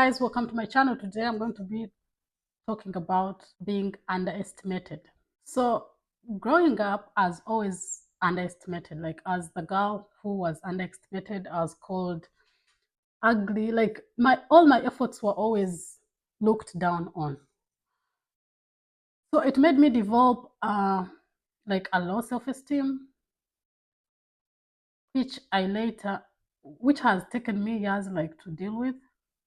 guys, welcome to my channel. Today I'm going to be talking about being underestimated. So growing up, I was always underestimated. Like as the girl who was underestimated, I was called ugly. Like all my efforts were always looked down on. So it made me develop like a low self-esteem, which has taken me years like to deal with.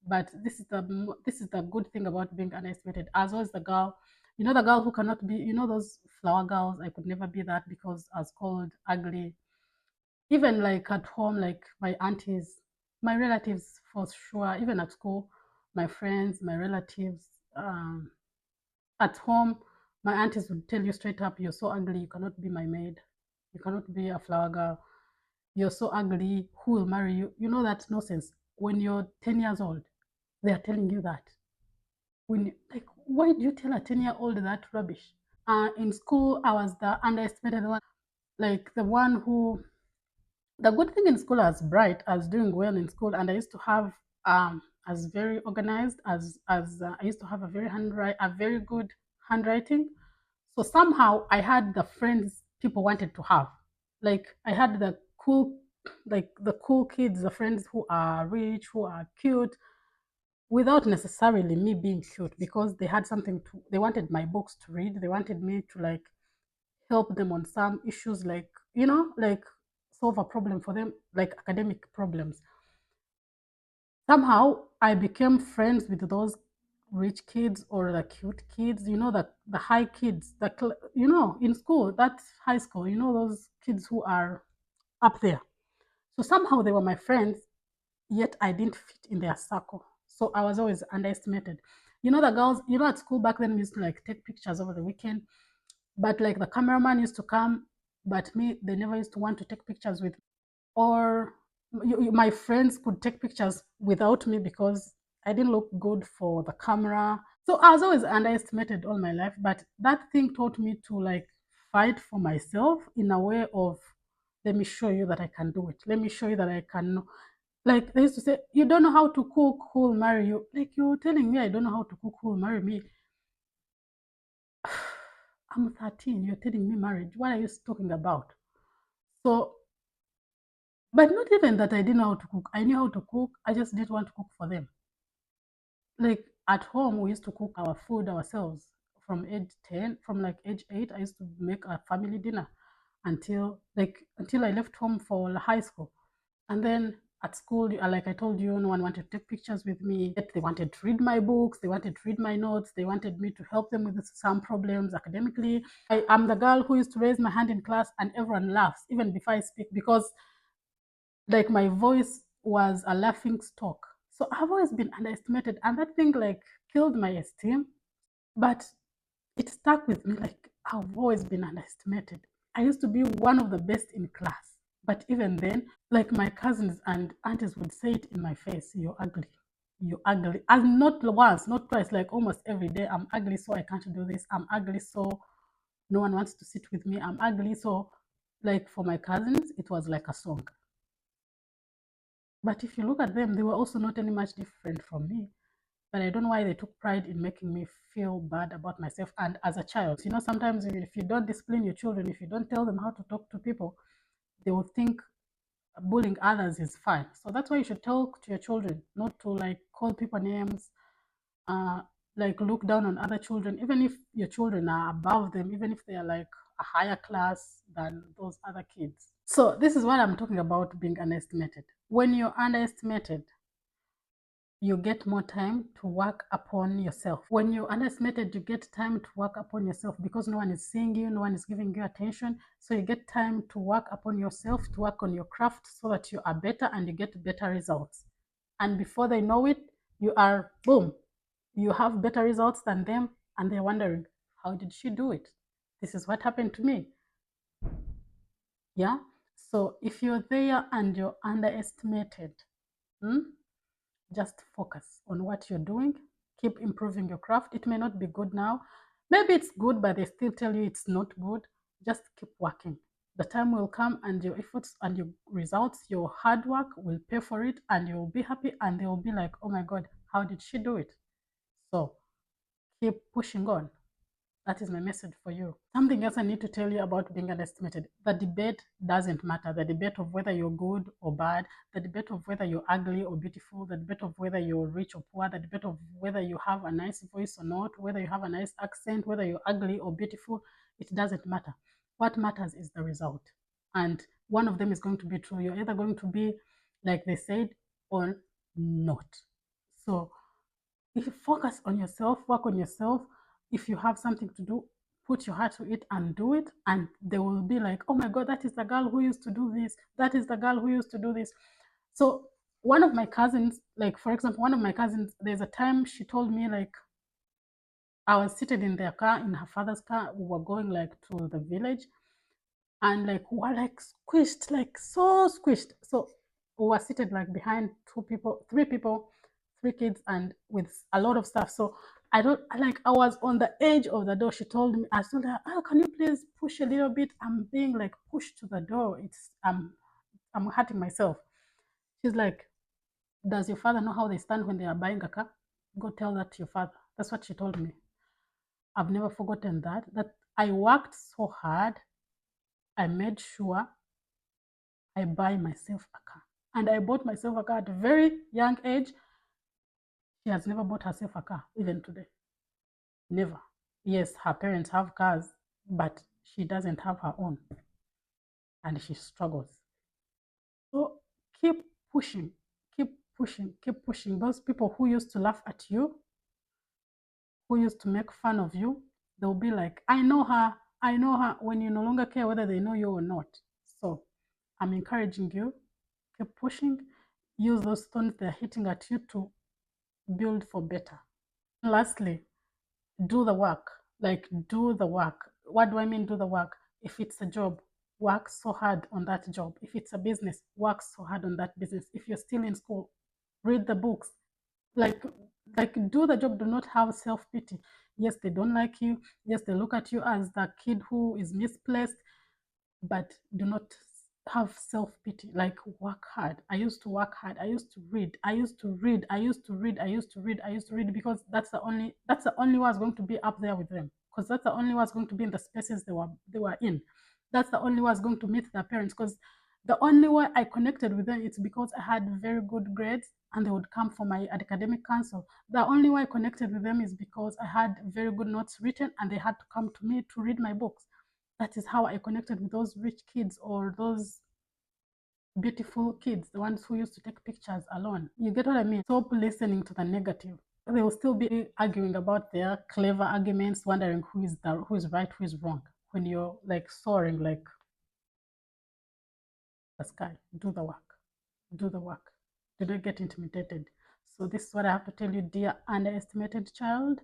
But this is the good thing about being underestimated. As well as the girl, the girl who cannot be, those flower girls. I could never be that because I was called ugly. Even like at home, like my aunties, my relatives for sure. Even at school, my friends, my relatives. At home, my aunties would tell you straight up, "You're so ugly. You cannot be my maid. You cannot be a flower girl. You're so ugly, who will marry you?" You know that's nonsense. When you're 10 years old, they are telling you that. Like, why do you tell a 10-year-old that rubbish? In school, I was the underestimated one, like the one who, the good thing in school, I was bright, I was doing well in school, and I used to have, as very organized, as I used to have a very good handwriting. So somehow I had the friends people wanted to have. Like I had the cool kids, the friends who are rich, who are cute, without necessarily me being cute, because they had something to, they wanted my books to read, they wanted me to like help them on some issues, like, like solve a problem for them, like academic problems. Somehow I became friends with those rich kids or the cute kids, the high kids, in school, that high school, those kids who are up there. So somehow they were my friends, yet I didn't fit in their circle. So I was always underestimated. The girls, at school back then, we used to like take pictures over the weekend, but like the cameraman used to come, but me, they never used to want to take pictures with me. Or my friends could take pictures without me because I didn't look good for the camera. So I was always underestimated all my life, but that thing taught me to like fight for myself in a way of, let me show you that I can do it. Let me show you that I can. Like they used to say, you don't know how to cook, who will marry you? Like you're telling me I don't know how to cook, who will marry me? I'm 13, you're telling me marriage. What are you talking about? So, but not even that I didn't know how to cook. I knew how to cook. I just didn't want to cook for them. Like at home, we used to cook our food ourselves from age 10, from like age 8. I used to make a family dinner until I left home for high school. And then at school, like I told you, no one wanted to take pictures with me. They wanted to read my books. They wanted to read my notes. They wanted me to help them with some problems academically. I'm the girl who used to raise my hand in class and everyone laughs, even before I speak, because like my voice was a laughing stock. So I've always been underestimated, and that thing like killed my esteem. But it stuck with me. Like I've always been underestimated. I used to be one of the best in class, but even then, like my cousins and aunties would say it in my face, "You're ugly. You're ugly." And not once, not twice, like almost every day. "I'm ugly, so I can't do this. I'm ugly, so no one wants to sit with me. I'm ugly." So like for my cousins, it was like a song. But if you look at them, they were also not any much different from me. But I don't know why they took pride in making me feel bad about myself. And as a child, sometimes if you don't discipline your children, if you don't tell them how to talk to people, they will think bullying others is fine. So that's why you should talk to your children, not to like call people names, uh, like look down on other children, even if your children are above them, even if they are like a higher class than those other kids. So this is what I'm talking about, being underestimated. When you're underestimated, you get more time to work upon yourself. When you're underestimated, you get time to work upon yourself because no one is seeing you, no one is giving you attention. So you get time to work upon yourself, to work on your craft so that you are better and you get better results. And before they know it, you are, boom, you have better results than them, and they're wondering, how did she do it? This is what happened to me. Yeah. So if you're there and you're underestimated, just focus on what you're doing. Keep improving your craft. It may not be good now. Maybe it's good, but they still tell you it's not good. Just keep working. The time will come and your efforts and your results, your hard work will pay for it, and you'll be happy, and they will be like, "Oh my God, How did she do it? So keep pushing on. That is my message for you. Something else I need to tell you about being underestimated. The debate doesn't matter. The debate of whether you're good or bad, the debate of whether you're ugly or beautiful, the debate of whether you're rich or poor, the debate of whether you have a nice voice or not, whether you have a nice accent, whether you're ugly or beautiful, it doesn't matter. What matters is the result. And one of them is going to be true. You're either going to be like they said or not. So if you focus on yourself, work on yourself, if you have something to do, put your heart to it and do it, and they will be like, oh my god, that is the girl who used to do this, that is the girl who used to do this. So one of my cousins, like for example, one of my cousins, there's a time she told me, like, I was seated in their car, in her father's car, we were going like to the village, and like we were like squished, like so squished. So we were seated like behind three people, three kids, and with a lot of stuff. So I don't like, I was on the edge of the door. She told me, I told her, oh, can you please push a little bit? I'm being like pushed to the door. I'm hurting myself. She's like, does your father know how they stand when they are buying a car? Go tell that to your father. That's what she told me. I've never forgotten that I worked so hard. I made sure I buy myself a car. And I bought myself a car at a very young age. She has never bought herself a car, even today. Never. Yes, her parents have cars, but she doesn't have her own. And she struggles. So keep pushing, keep pushing, keep pushing. Those people who used to laugh at you, who used to make fun of you, they'll be like, I know her, I know her, when you no longer care whether they know you or not. So I'm encouraging you, keep pushing, use those stones they're hitting at you to build for better. Lastly, do the work. Like, do the work. What do I mean, do the work? If it's a job, work so hard on that job. If it's a business, work so hard on that business. If you're still in school, read the books. Like, do the job. Do not have self-pity. Yes, they don't like you. Yes, they look at you as the kid who is misplaced, but do not have self-pity. Like, work hard. I used to work hard. I used to read. I used to read. I used to read. I used to read. I used to read, because that's the only way I was going to be up there with them, because that's the only way I was going to be in the spaces they were in. That's the only way I was going to meet their parents, because the only way I connected with them, it's because I had very good grades and they would come for my academic council. The only way I connected with them is because I had very good notes written and they had to come to me to read my books. That is how I connected with those rich kids, or those beautiful kids, the ones who used to take pictures alone. You get what I mean? Stop listening to the negative. They will still be arguing about their clever arguments, wondering who is right, who is wrong. When you're like soaring like the sky, do the work. Do the work. Do not get intimidated. So this is what I have to tell you, dear underestimated child.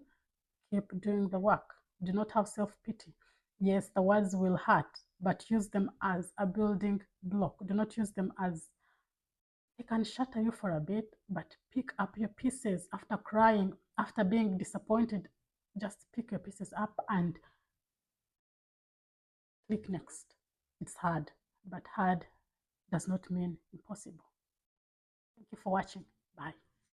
Keep doing the work. Do not have self-pity. Yes, the words will hurt, but use them as a building block. Do not use them as, they can shatter you for a bit, but pick up your pieces after crying, after being disappointed. Just pick your pieces up and click next. It's hard, but hard does not mean impossible. Thank you for watching. Bye.